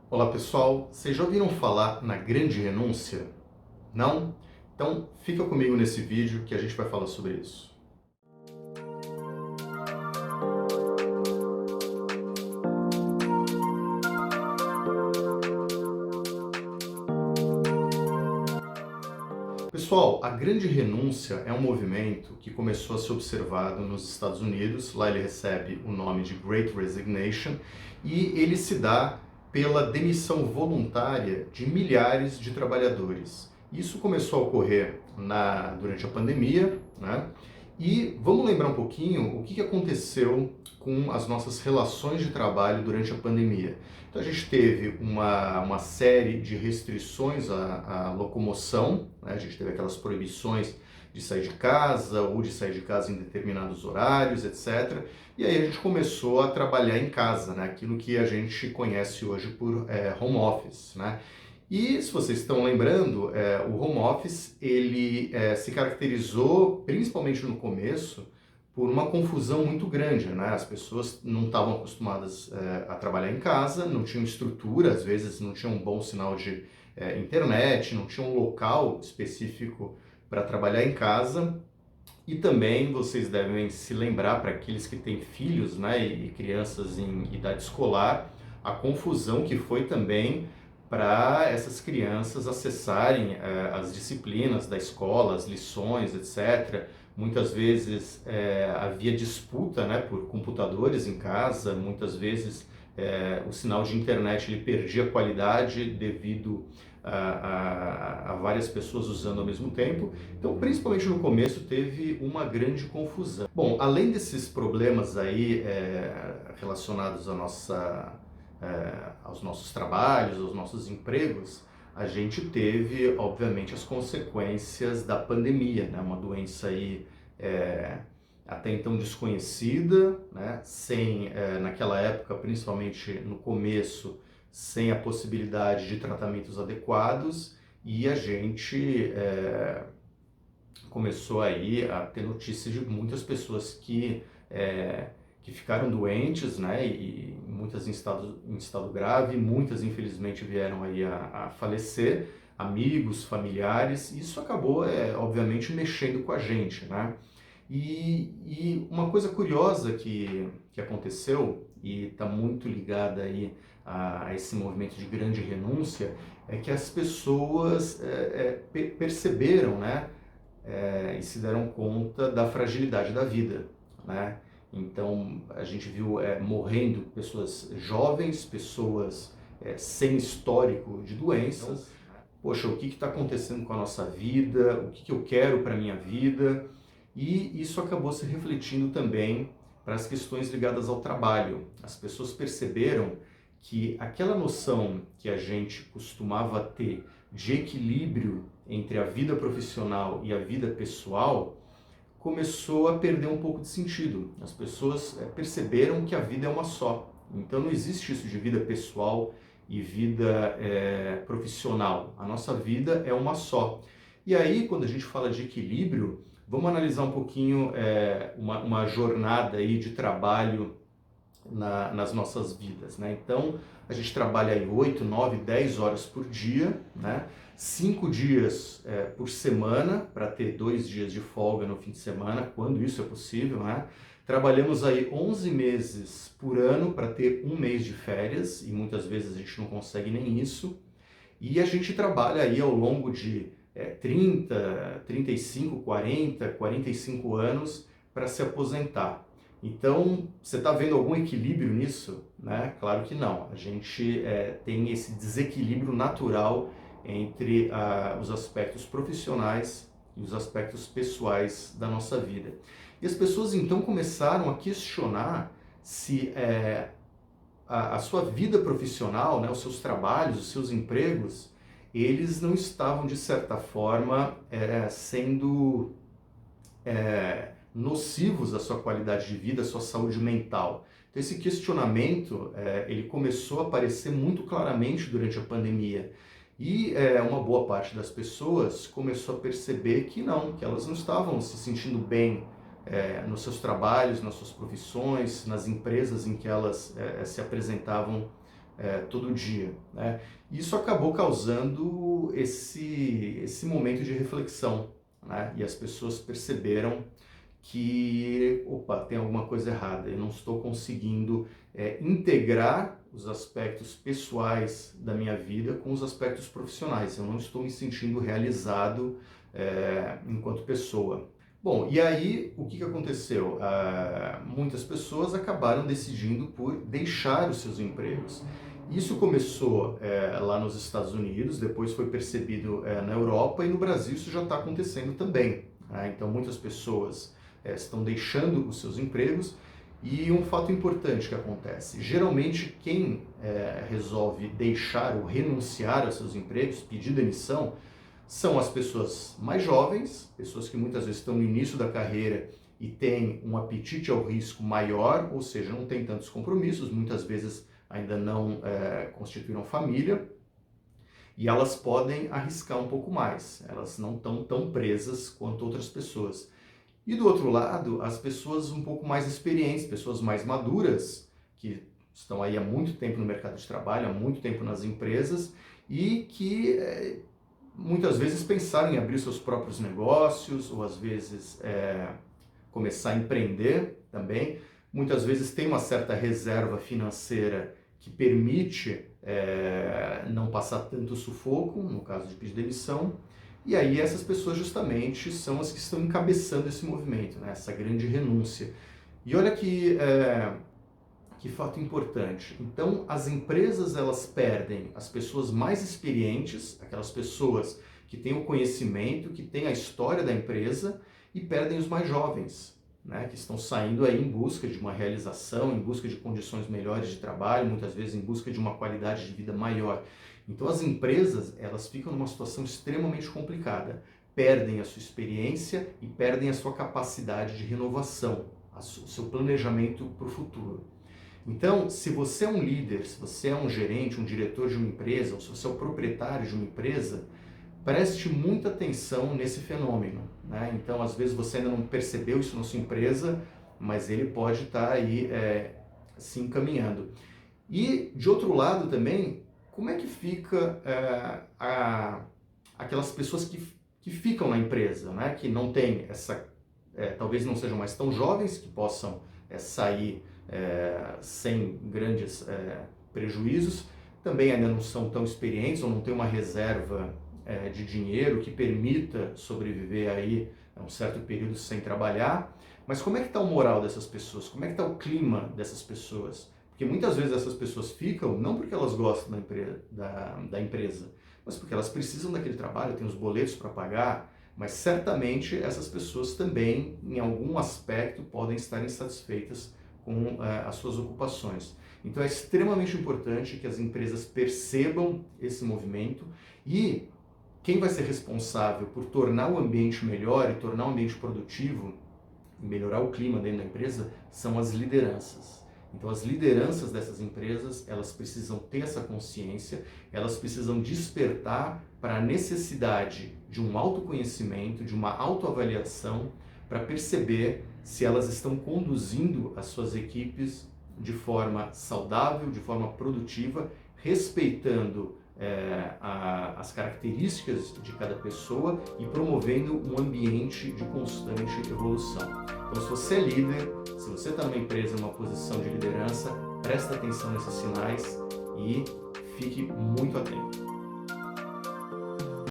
Olá pessoal, vocês já ouviram falar na grande renúncia? Não? Então fica comigo nesse vídeo que a gente vai falar sobre isso. Pessoal, a grande renúncia é um movimento que começou a ser observado nos Estados Unidos. Lá ele recebe o nome de Great Resignation e ele se dá pela demissão voluntária de milhares de trabalhadores. Isso começou a ocorrer durante a pandemia, né? E vamos lembrar um pouquinho o que aconteceu com as nossas relações de trabalho durante a pandemia. Então a gente teve uma série de restrições à locomoção, né? A gente teve aquelas proibições de sair de casa ou de sair de casa em determinados horários, etc. E aí a gente começou a trabalhar em casa, né? Aquilo que a gente conhece hoje por home office, né? E se vocês estão lembrando, o home office ele se caracterizou, principalmente no começo, por uma confusão muito grande, né? As pessoas não estavam acostumadas a trabalhar em casa, não tinham estrutura, às vezes não tinham um bom sinal de internet, não tinham um local específico para trabalhar em casa. E também vocês devem se lembrar, para aqueles que têm filhos, né, e crianças em idade escolar, a confusão que foi também para essas crianças acessarem as disciplinas da escola, as lições, etc. Muitas vezes havia disputa, né, por computadores em casa, muitas vezes o sinal de internet ele perdia qualidade devido a várias pessoas usando ao mesmo tempo. Então, principalmente no começo, teve uma grande confusão. Bom, além desses problemas aí relacionados aos nossos trabalhos, aos nossos empregos, a gente teve, obviamente, as consequências da pandemia, né? Uma doença aí até então desconhecida, né? Sem, naquela época, principalmente no começo, sem a possibilidade de tratamentos adequados, e a gente começou aí a ter notícias de muitas pessoas que ficaram doentes, né, e muitas em estado grave, muitas infelizmente vieram aí a falecer, amigos, familiares. Isso acabou, obviamente, mexendo com a gente, né? E uma coisa curiosa que aconteceu, e está muito ligada aí a esse movimento de grande renúncia, é que as pessoas perceberam, né, e se deram conta da fragilidade da vida, né? Então a gente viu morrendo pessoas jovens, pessoas sem histórico de doenças. Poxa, o que está acontecendo com a nossa vida? O que eu quero para a minha vida? E isso acabou se refletindo também para as questões ligadas ao trabalho. As pessoas perceberam que aquela noção que a gente costumava ter de equilíbrio entre a vida profissional e a vida pessoal começou a perder um pouco de sentido. As pessoas perceberam que a vida é uma só. Então não existe isso de vida pessoal e vida profissional. A nossa vida é uma só. E aí, quando a gente fala de equilíbrio, vamos analisar um pouquinho uma jornada aí de trabalho nas nossas vidas, né? Então, a gente trabalha aí 8, 9, 10 horas por dia, né? 5 dias por semana, para ter 2 dias de folga no fim de semana, quando isso é possível, né? Trabalhamos aí 11 meses por ano para ter um mês de férias, e muitas vezes a gente não consegue nem isso. E a gente trabalha aí ao longo de 30, 35, 40, 45 anos para se aposentar. Então, você está vendo algum equilíbrio nisso? Né? Claro que não. A gente tem esse desequilíbrio natural entre os aspectos profissionais e os aspectos pessoais da nossa vida. E as pessoas então começaram a questionar se a sua vida profissional, né, os seus trabalhos, os seus empregos, eles não estavam, de certa forma, sendo nocivos à sua qualidade de vida, à sua saúde mental. Então, esse questionamento, ele começou a aparecer muito claramente durante a pandemia. E uma boa parte das pessoas começou a perceber que não, que elas não estavam se sentindo bem nos seus trabalhos, nas suas profissões, nas empresas em que elas se apresentavam todo dia, né? Isso acabou causando esse momento de reflexão, né? E as pessoas perceberam que, opa, tem alguma coisa errada, eu não estou conseguindo integrar os aspectos pessoais da minha vida com os aspectos profissionais, eu não estou me sentindo realizado enquanto pessoa. Bom, e aí o que aconteceu? Muitas pessoas acabaram decidindo por deixar os seus empregos. Isso começou lá nos Estados Unidos, depois foi percebido na Europa e no Brasil isso já está acontecendo também, né? Então muitas pessoas estão deixando os seus empregos e um fato importante que acontece, geralmente quem resolve deixar ou renunciar aos seus empregos, pedir demissão, são as pessoas mais jovens, pessoas que muitas vezes estão no início da carreira e têm um apetite ao risco maior, ou seja, não têm tantos compromissos, muitas vezes ainda não constituíram família, e elas podem arriscar um pouco mais, elas não estão tão presas quanto outras pessoas. E do outro lado, as pessoas um pouco mais experientes, pessoas mais maduras, que estão aí há muito tempo no mercado de trabalho, há muito tempo nas empresas, e que muitas vezes pensaram em abrir seus próprios negócios, ou às vezes começar a empreender também. Muitas vezes tem uma certa reserva financeira que permite não passar tanto sufoco, no caso de pedir demissão. E aí essas pessoas justamente são as que estão encabeçando esse movimento, né? Essa grande renúncia. E olha que fato importante. Então, as empresas elas perdem as pessoas mais experientes, aquelas pessoas que têm o conhecimento, que têm a história da empresa, e perdem os mais jovens, né, que estão saindo aí em busca de uma realização, em busca de condições melhores de trabalho, muitas vezes em busca de uma qualidade de vida maior. Então as empresas, elas ficam numa situação extremamente complicada, perdem a sua experiência e perdem a sua capacidade de renovação, o seu planejamento para o futuro. Então, se você é um líder, se você é um gerente, um diretor de uma empresa, ou se você é o proprietário de uma empresa, preste muita atenção nesse fenômeno, né? Então, às vezes você ainda não percebeu isso na sua empresa, mas ele pode estar aí se encaminhando. E, de outro lado também, como é que fica aquelas pessoas que ficam na empresa, né? Que não têm talvez não sejam mais tão jovens, que possam sair sem grandes prejuízos, também ainda não são tão experientes ou não têm uma reserva de dinheiro que permita sobreviver aí a um certo período sem trabalhar. Mas como é que está o moral dessas pessoas? Como é que está o clima dessas pessoas? Porque muitas vezes essas pessoas ficam não porque elas gostam da empresa, mas porque elas precisam daquele trabalho, têm os boletos para pagar, mas certamente essas pessoas também, em algum aspecto, podem estar insatisfeitas com as suas ocupações. Então é extremamente importante que as empresas percebam esse movimento e quem vai ser responsável por tornar o ambiente melhor e tornar o ambiente produtivo e melhorar o clima dentro da empresa são as lideranças. Então as lideranças dessas empresas, elas precisam ter essa consciência, elas precisam despertar para a necessidade de um autoconhecimento, de uma autoavaliação, para perceber se elas estão conduzindo as suas equipes de forma saudável, de forma produtiva, respeitando as características de cada pessoa e promovendo um ambiente de constante evolução. Então, se você é líder, se você está numa empresa, numa posição de liderança, presta atenção nesses sinais e fique muito atento.